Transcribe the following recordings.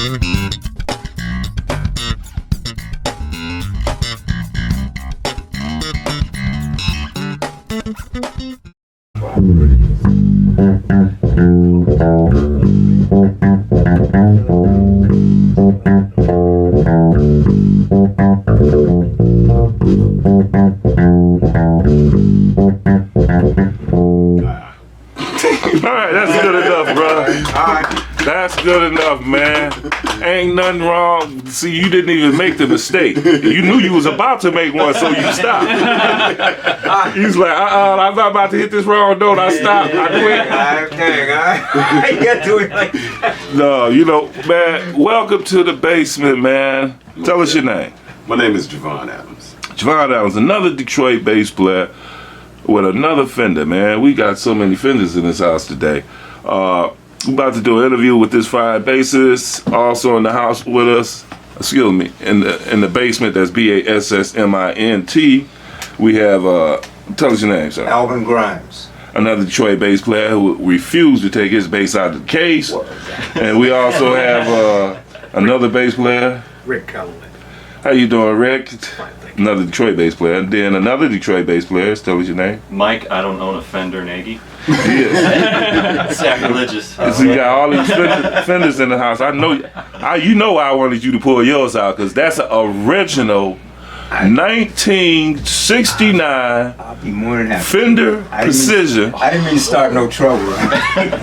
Alright, that's good enough, bro. That's good enough, man. Ain't nothing wrong. See, you didn't even make the mistake. You knew you was about to make one, so you stopped. He's like, I'm not about to hit this wrong note. I stopped. I quit. I get to it like that. No, you know, man, welcome to the basement, man. Tell us your name. My name is Javon Adams. Javon Adams, another Detroit bass player with another Fender, man. We got so many Fenders in this house today. We're about to do an interview with this fine bassist. Also in the house with us, excuse me, in the basement, that's BASSmint. We have, tell us your name, sir. Alvin Grimes. Another Detroit bass player who refused to take his bass out of the case. And we also have another bass player. Rick Calloway. How you doing, Rick? Another Detroit bass player. And then another Detroit bass player. Tell us your name. Mike, I don't own a Fender Nagy. Yeah. Sacrilegious. So you got all these Fenders in the house. I know, you know I wanted you to pull yours out because that's an original 1969 I'll be more than happy. Fender Precision. I didn't mean to start no trouble.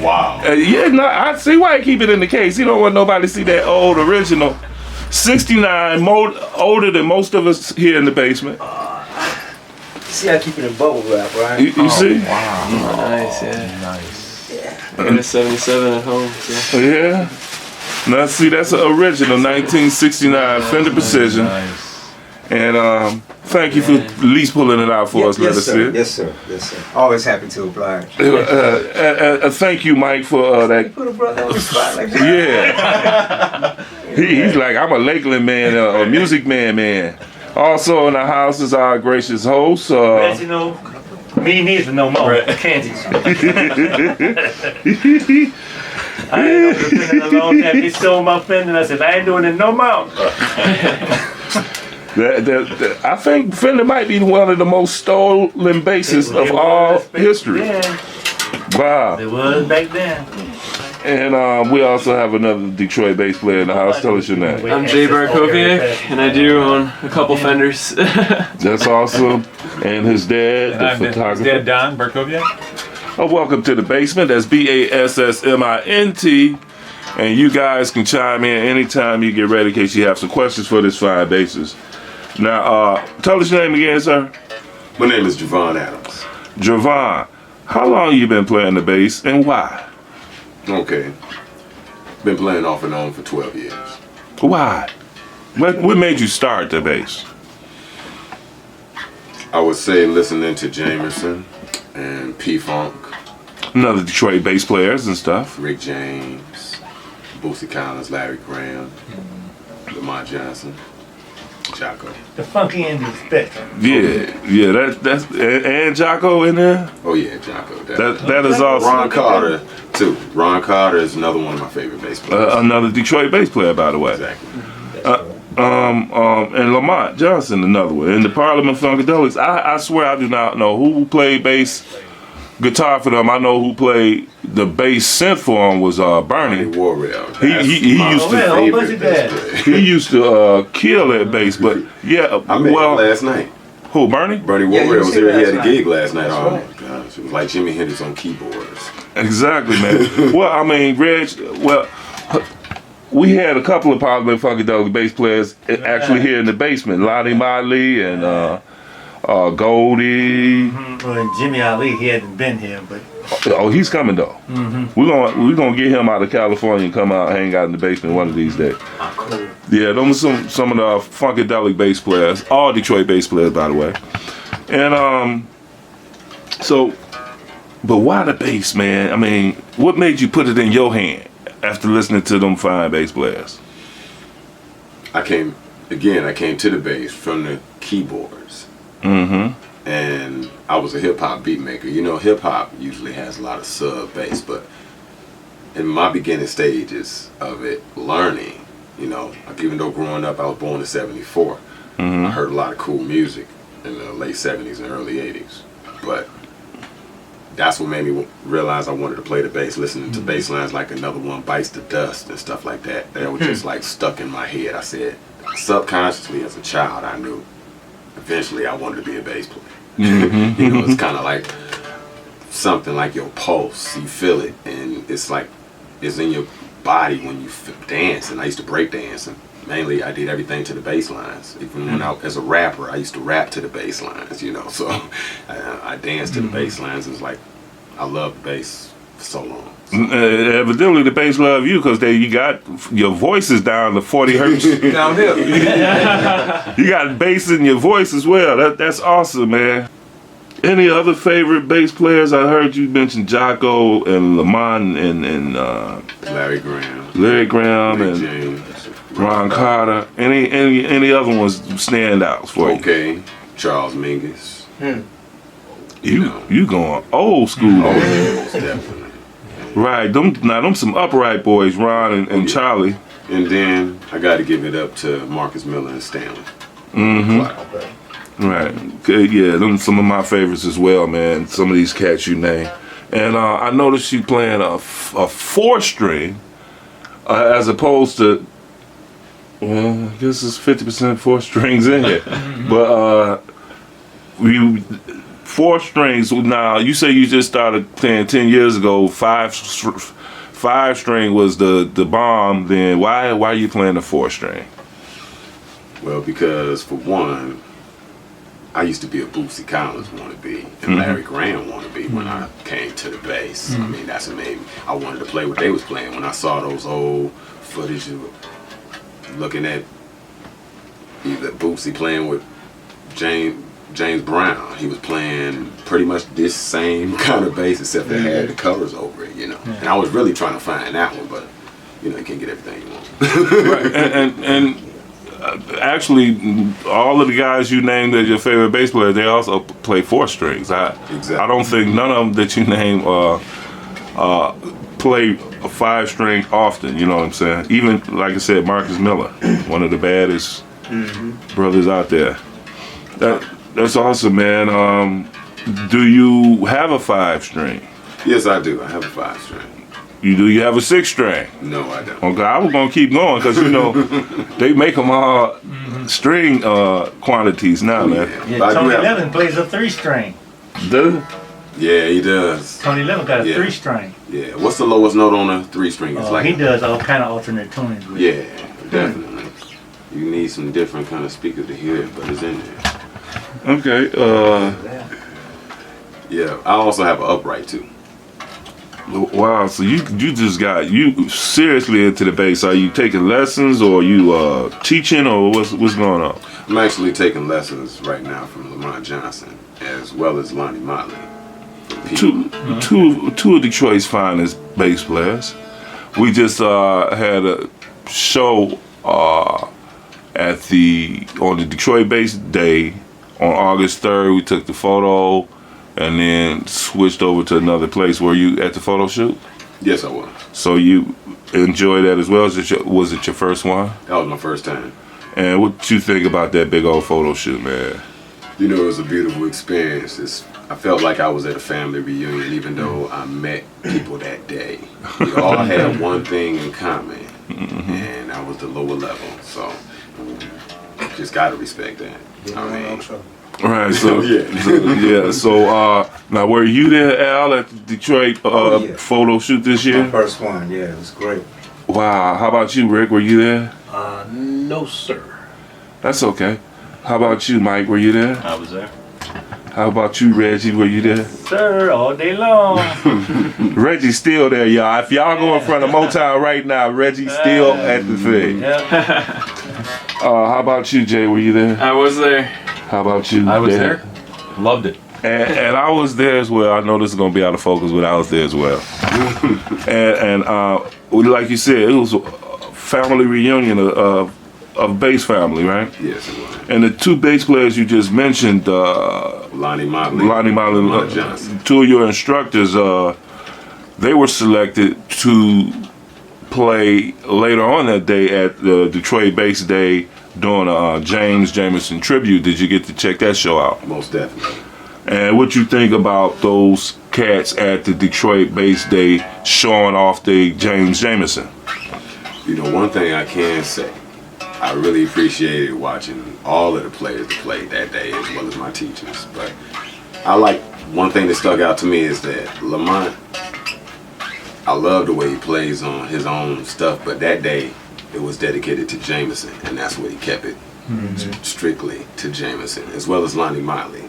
Wow. Yeah, no, I see why you keep it in the case. You don't want nobody to see that old original 69, older than most of us here in the basement. See, I keep it in bubble wrap, right? You see? Wow. Nice, yeah. Nice. Yeah. And a 77 at home, yeah. Yeah. Now see, that's an original 1969 Fender Precision. Nice. And thank you for at least pulling it out for us. Let us see it. Yes, sir. Yes, sir. Always happy to oblige. Thank you, Mike, for that. Put a brother on the spot like that. Yeah. He's like, I'm a Lakeland man, a music man. Also in the house is our gracious host. As you know, me neither no more. Kansas. I ain't been in a long time. He stole my Fender and I said, I ain't doing it no more. I think Fender might be one of the most stolen basses of all history. Wow. It was back then. And we also have another Detroit bass player in the house. Tell us your name. I'm Jay Barkoviak, and I do own a couple Fenders. That's awesome. And his dad, the photographer. His dad, Don Barkoviak. Oh, welcome to the basement. That's BASSmint. And you guys can chime in anytime you get ready in case you have some questions for this fine bassist. Now, tell us your name again, sir. My name is Javon Adams. Javon, how long you been playing the bass and why? Okay. Been playing off and on for 12 years. Why? What made you start the bass? I would say listening to Jamerson and P-Funk. Another Detroit bass players and stuff. Rick James, Boosie Collins, Larry Graham, Lamont Johnson, Jocko. The funky end of the spectrum. Yeah, that's and Jocko in there. Oh yeah, Jocko. That is awesome. Ron Carter too. Ron Carter is another one of my favorite bass players. Another Detroit bass player, by the way. Exactly. And Lamont Johnson, another one. In the Parliament Funkadelics, I swear I do not know who played bass guitar for them. I know who played the bass synth for them was Bernie. Warrell. He used to kill that bass, but yeah. I met him last night. Who, Bernie? Bernie Warrell was here. He had a gig last night. Oh my gosh, it was like Jimi Hendrix on keyboards. Exactly, man. Well, I mean, Reg. Well, we had a couple of Parliament Funkadelic bass players actually here in the basement. Lonnie Motley and Goldie. Well, and Jimmy Ali, he hadn't been here, but oh, he's coming though. We're gonna get him out of California and come out and hang out in the basement one of these days. cool. Yeah, those are some of the Funkadelic bass players, all Detroit bass players, by the way. And so, but why the bass, man? I mean, what made you put it in your hand after listening to them fine bass players? I came to the bass from the keyboards. And I was a hip-hop beat maker. You know, hip-hop usually has a lot of sub bass, but in my beginning stages of it, learning, You know, like, even though growing up, I was born in '74. I heard a lot of cool music in the late '70s and early '80s. But that's what made me realize I wanted to play the bass. Listening to bass lines like Another One Bites the Dust and stuff like that. They were just like stuck in my head. I said, subconsciously as a child, I knew eventually I wanted to be a bass player. You know, it's kind of like something like your pulse. You feel it, and it's like it's in your body when you dance. And I used to break dance, and mainly I did everything to the bass lines. Even when as a rapper, I used to rap to the bass lines, you know. So I danced to the bass lines. It's like I loved bass for so long. So. Evidently the bass love you because you got your voice is down to 40 hertz. Downhill. You got bass in your voice as well. That's awesome, man. Any other favorite bass players? I heard you mention Jocko and Lamont and Larry Graham, and James, Ron Carter. Any other ones stand out for you? Okay, Charles Mingus. You going old school? Most definitely. Right, them some upright boys, Ron and Charlie. And then I got to give it up to Marcus Miller and Stanley. Okay. Right, yeah, them some of my favorites as well, man. Some of these cats you name, and I noticed you playing a 4-string as opposed to. Well, I guess it's 50% 4 strings in here, but you 4 strings. Now you say you just started playing 10 years ago. 5-string was the bomb. Then why are you playing a 4-string? Well, because for one, I used to be a Bootsy Collins wannabe and Larry Graham wannabe when I came to the bass. I mean, that's what made me. I wanted to play what they was playing. When I saw those old footage of looking at either Bootsy playing with James Brown, he was playing pretty much this same kind of bass except it had the colors over it, you know. And I was really trying to find that one, but you know, you can't get everything you want. Right, and actually, all of the guys you named as your favorite bass players, they also play 4 strings. Exactly. I don't think none of them that you name play a 5-string often. You know what I'm saying? Even like I said, Marcus Miller, one of the baddest brothers out there. That's awesome, man. Do you have a 5-string? Yes, I do. I have a 5-string. You have a 6-string? No, I don't. Okay, I was gonna keep going because you know they make them all string quantities now, man. Yeah, I do Tony have- Levin plays a 3-string. Do? Yeah, he does. Tony Levin got a Yeah. 3-string. Yeah. What's the lowest note on a 3-string? It's He does all kind of alternate tunings with it. Yeah, definitely. You need some different kind of speaker to hear it, but it's in there. Okay. Yeah, I also have an upright too. Wow. So you just got you seriously into the bass. Are you taking lessons or you teaching or what's going on? I'm actually taking lessons right now from Lamont Johnson as well as Lonnie Motley. Two of Detroit's finest bass players. We just had a show on the Detroit Bass Day on August 3rd. We took the photo and then switched over to another place. Were you at the photo shoot? Yes, I was. So you enjoyed that as well? Was it your first one? That was my first time. And what you think about that big old photo shoot, man? You know, it was a beautiful experience. I felt like I was at a family reunion, even though I met people that day. We all had one thing in common, and that was the lower level. So, just gotta respect that. I mean, Right, so Yeah. So now were you there, Al, at the Detroit yeah. photo shoot this My year? first one, yeah, it was great. Wow. How about you, Rick? Were you there? No, sir. That's okay. How about you, Mike? Were you there? I was there. How about you, Reggie? Were you there? Sir, all day long. Reggie's still there, y'all. If y'all go in front of Motown right now, Reggie's still at the thing. Yep. How about you, Jay? Were you there? I was there. How about you? I was Dan? there. Loved it. And I was there as well. I know this is gonna be out of focus, but I was there as well. and like you said, it was a family reunion of bass family, right? yes, it was. And the 2 bass players you just mentioned, Lonnie Motley, Lamont Johnson. 2 of your instructors, they were selected to play later on that day at the Detroit Bass Day doing a James Jamerson tribute. Did you get to check that show out? Most definitely. And what you think about those cats at the Detroit Bass Day showing off the James Jamerson? You know, one thing I can say, I really appreciated watching all of the players that played that day as well as my teachers. But I like, one thing that stuck out to me is that Lamont, I love the way he plays on his own stuff, but that day it was dedicated to Jamerson, and that's what he kept it strictly to Jamerson, as well as Lonnie Miley.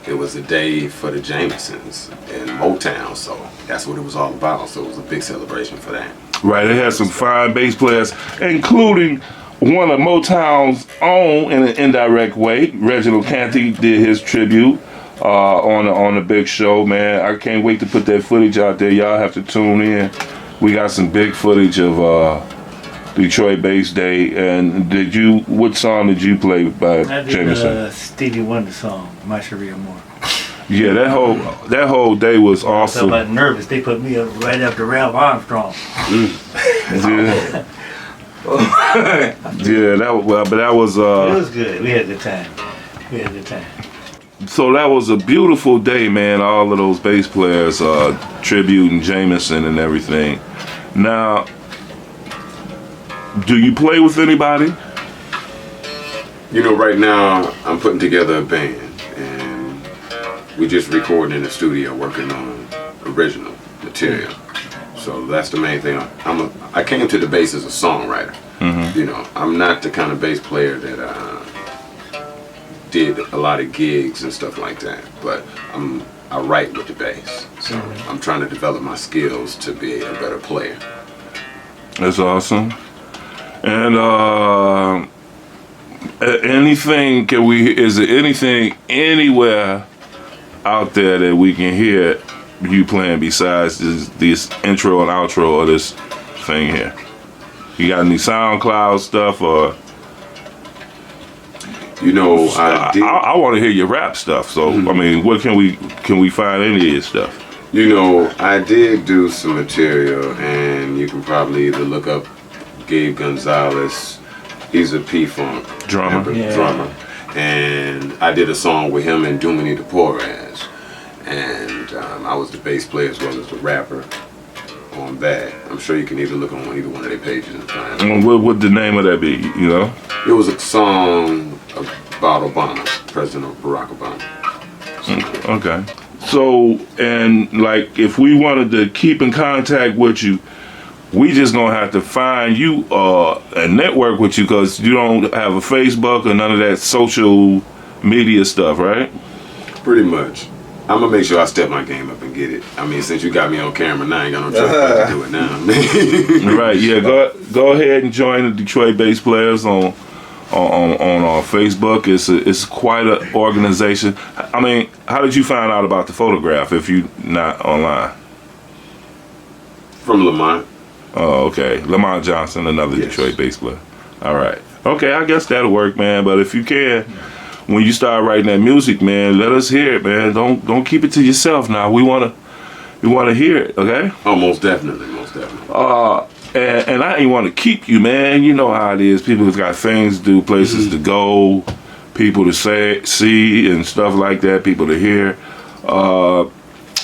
It was a day for the Jamersons in Motown, so that's what it was all about. So it was a big celebration for that. Right, they had some fine bass players, including one of Motown's own in an indirect way. Reginald Canty did his tribute on the big show, man. I can't wait to put that footage out there. Y'all have to tune in. We got some big footage of Detroit Bass Day. And what song did you play by I did Jamerson? Stevie Wonder song, My Sharia Moore. Yeah, that whole day was I awesome. felt like nervous. They put me up right after Ralph Armstrong. Yeah. Yeah, that was It was good. We had a good time. so that was a beautiful day, man. All of those bass players tributing Jamerson and everything. Now, do you play with anybody? You know, right now I'm putting together a band, and we just recording in the studio, working on original material. So that's the main thing. I came to the bass as a songwriter. You know, I'm not the kind of bass player that did a lot of gigs and stuff like that, but I write with the bass. So I'm trying to develop my skills to be a better player. That's awesome. And is there anything anywhere out there that we can hear you playing besides this intro and outro of this thing here? You got any SoundCloud stuff or? You know, I want to hear your rap stuff. So I mean, what can we find any of your stuff? You know, I did do some material, and you can probably either look up Gabe Gonzalez. He's a P-Funk Drummer. drummer, and I did a song with him and Dumini the Poraz, and I was the bass player as well as the rapper on that. I'm sure you can either look on either one of their pages and find it. And what would the name of that be? You know? It was a song about Obama, President Barack Obama. Okay. So, and like, if we wanted to keep in contact with you, we just gonna have to find you and network with you, because you don't have a Facebook or none of that social media stuff, right? Pretty much. I'm gonna make sure I step my game up and get it. I mean, since you got me on camera now, I ain't got no choice but to do it now. Right. Yeah. Go ahead and join the Detroit Bass Players on Facebook. It's quite an organization. I mean, how did you find out about the photograph if you not online? From Lamont. Oh, okay. Lamont Johnson, another Yes. Detroit bass player. All right. Okay, I guess that'll work, man. But if you can, when you start writing that music, man, let us hear it, man. Don't keep it to yourself now. We wanna hear it, okay? Oh, most definitely, most definitely. And I ain't want to keep you, man. You know how it is. People have got things to do, places to go, people to see and stuff like that, people to hear.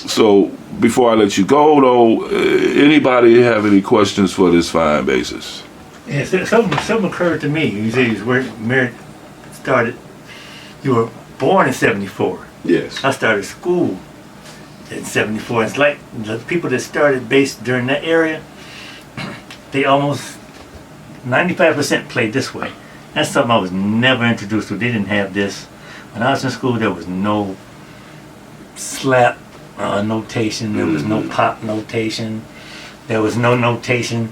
So before I let you go, though, anybody have any questions for this fine bassist? Yeah, something occurred to me. You say you was you were born in '74. Yes. I started school in '74. It's like the people that started bass during that area, they almost 95% played this way. That's something I was never introduced to. They didn't have this. When I was in school, there was no slap notation. There was no pop notation. There was no notation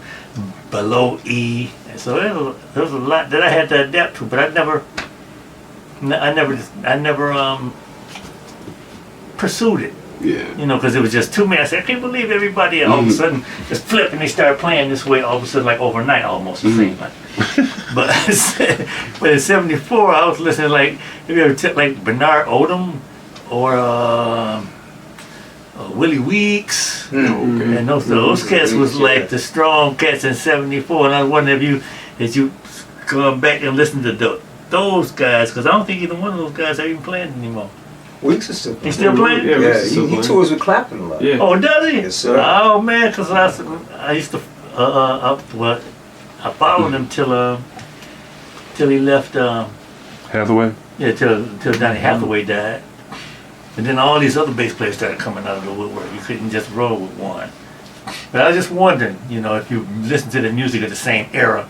below E. So there was a lot that I had to adapt to, but I never pursued it. Yeah. You know, because it was just too many. I said, I can't believe everybody all of a sudden just flipped and they started playing this way all of a sudden, like overnight almost, it seemed like. But in '74, I was listening like, have you ever like Bernard Odom or Willie Weeks. Okay. And those cats was like the strong cats in '74. And I was wondering if you come back and listen to those guys, because I don't think either one of those guys are even playing anymore. Weeks is still playing. He still playing? Yeah, Yeah, still he playing. tours with Clapton a lot. Yeah. Oh, does he? Yes, sir. Oh man, because I used to I followed him till he left. Hathaway. Yeah, till Donny Hathaway died. And then all these other bass players started coming out of the woodwork. You couldn't just roll with one. But I was just wondering, if you listen to the music of the same era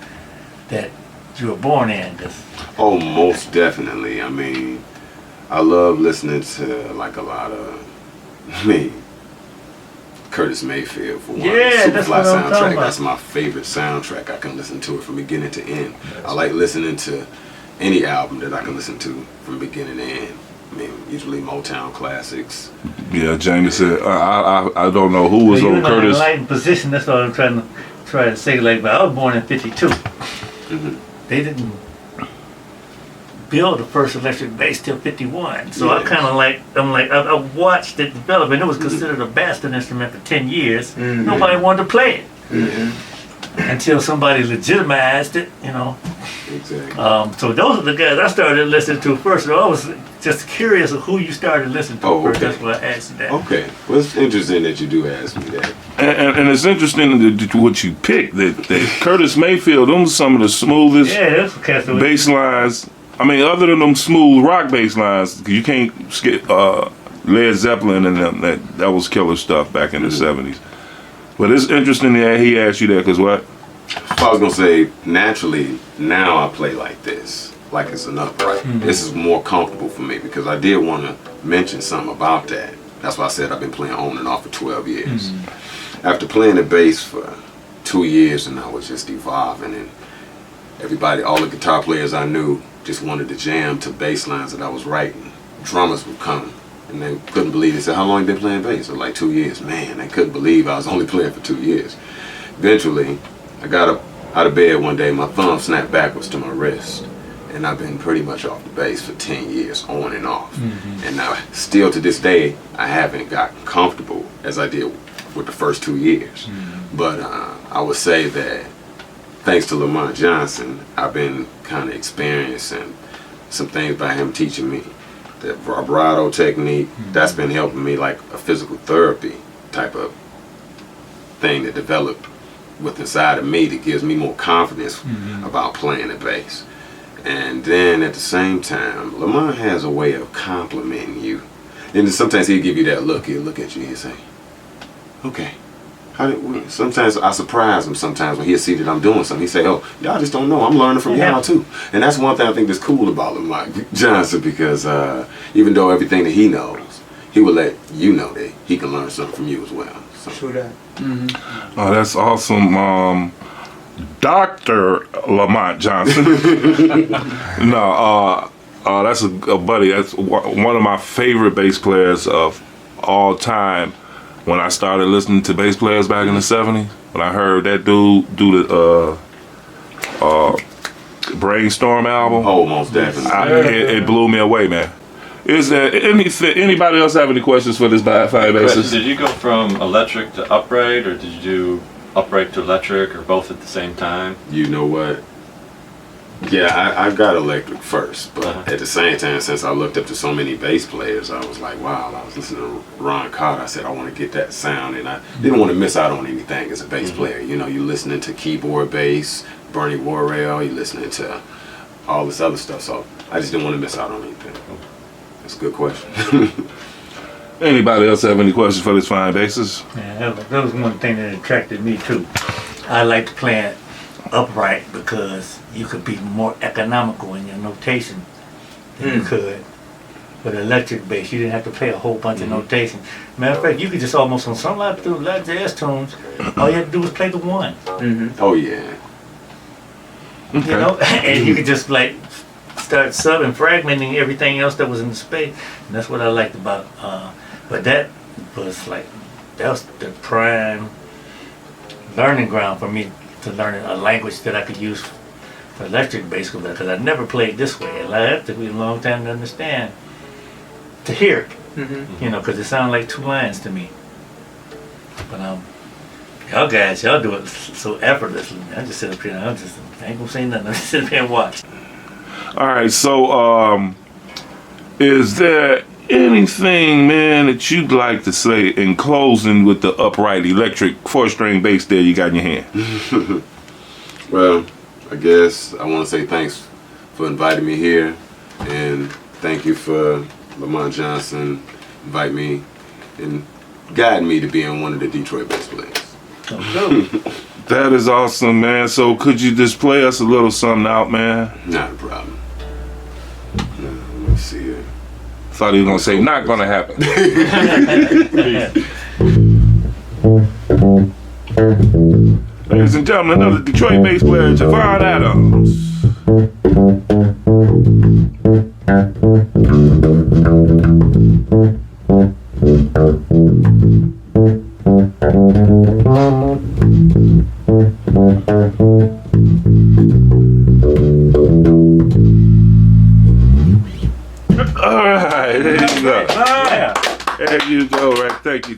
that you were born in. 'Cause Oh, most definitely. I mean, I love listening to like a lot of Curtis Mayfield for one. Yeah, that's Superfly what I'm talking soundtrack. about. That's my favorite soundtrack. I can listen to it from beginning to end. I like listening to any album that I can listen to from beginning to end. I mean, usually Motown classics. Yeah, Jamie said, I don't know who was you're on in an Curtis. enlightened position. That's what I'm trying to say. Like, but I was born in '52. Mhm. They didn't build the first electric bass till '51. So I Yeah. kind of I watched it develop, and it was considered a bastard instrument for 10 years. Nobody wanted to play it until somebody legitimized it. Exactly. So those are the guys I started listening to first. So I was just curious of who you started listening to Oh, first. okay. That's why I asked you that. Okay. Well, it's interesting that you do ask me that. And it's interesting what you picked. That Curtis Mayfield, them some of the smoothest Yeah, that's what cats bass lines. I mean, other than them smooth rock bass lines, you can't skip Led Zeppelin and them. That was killer stuff back in the '70s. But it's interesting that he asked you that, because what? I was gonna say, naturally, now I play like this, like it's an upright. This is more comfortable for me because I did want to mention something about that. That's why I said I've been playing on and off for 12 years. After playing the bass for 2 years, and I was just evolving, and all the guitar players I knew just wanted to jam to bass lines that I was writing. Drummers would come, and they couldn't believe it. They said, "How long you been playing bass?" I was like, 2 years. Man, they couldn't believe I was only playing for 2 years. Eventually, I got up out of bed one day, my thumb snapped backwards to my wrist, and I've been pretty much off the bass for 10 years, on and off. And now, still to this day, I haven't gotten comfortable as I did with the first 2 years. But I would say that thanks to Lamont Johnson, I've been kind of experiencing some things by him teaching me. The vibrato technique, that's been helping me, like a physical therapy type of thing that developed with inside of me that gives me more confidence about playing the bass. And then at the same time, Lamont has a way of complimenting you. And sometimes he'll give you that look. He'll look at you and he'll say, "Okay." Sometimes I surprise him sometimes when he'll see that I'm doing something. He say, "Oh, y'all just don't know. I'm learning from y'all too." And that's one thing I think that's cool about Lamont Johnson, because even though everything that he knows, he will let you know that he can learn something from you as well. So. True that. Oh, that's awesome. Dr. Lamont Johnson. No, that's a buddy. That's one of my favorite bass players of all time. When I started listening to bass players back in the '70s, when I heard that dude do the Brainstorm album, Oh, most definitely. it blew me away, man. Is there anybody else have any questions for this fine bassist? Did you go from electric to upright, or did you do upright to electric, or both at the same time? You know what? Yeah, I got electric first, but at the same time, since I looked up to so many bass players, I was like, wow, I was listening to Ron Carter. I said, I want to get that sound, and I didn't want to miss out on anything as a bass player. You're listening to keyboard bass, Bernie Worrell, you're listening to all this other stuff, so I just didn't want to miss out on anything. That's a good question. Anybody else have any questions for this fine bassist? Yeah, that was one thing that attracted me too. I liked playing upright because you could be more economical in your notation than you could with electric bass. You didn't have to play a whole bunch of notation. Matter of fact, you could just almost on some lot of jazz tunes, all you had to do was play the one. Oh, yeah. And you could just like start subbing, fragmenting everything else that was in the space. And that's what I liked about but that was the prime learning ground for me to learn a language that I could use for electric bass, because I never played this way. It took me a long time to understand, to hear it. You know, because it sounded like two lines to me. But y'all guys, y'all do it so effortlessly. I just sit up here. I ain't gonna say nothing. I just sit up here and watch. All right, so is there anything, man, that you'd like to say in closing with the upright electric 4-string bass there you got in your hand? Well, I guess I want to say thanks for inviting me here, and thank you for Lamont Johnson inviting me and guiding me to being one of the Detroit bass players. That is awesome, man. So could you just play us a little something out, man? Not a problem. Let me see here. Thought he was gonna say not gonna happen. Ladies and gentlemen, another Detroit bass player, Javon Adams. All right, there you go. Yeah. There you go, right? Thank you.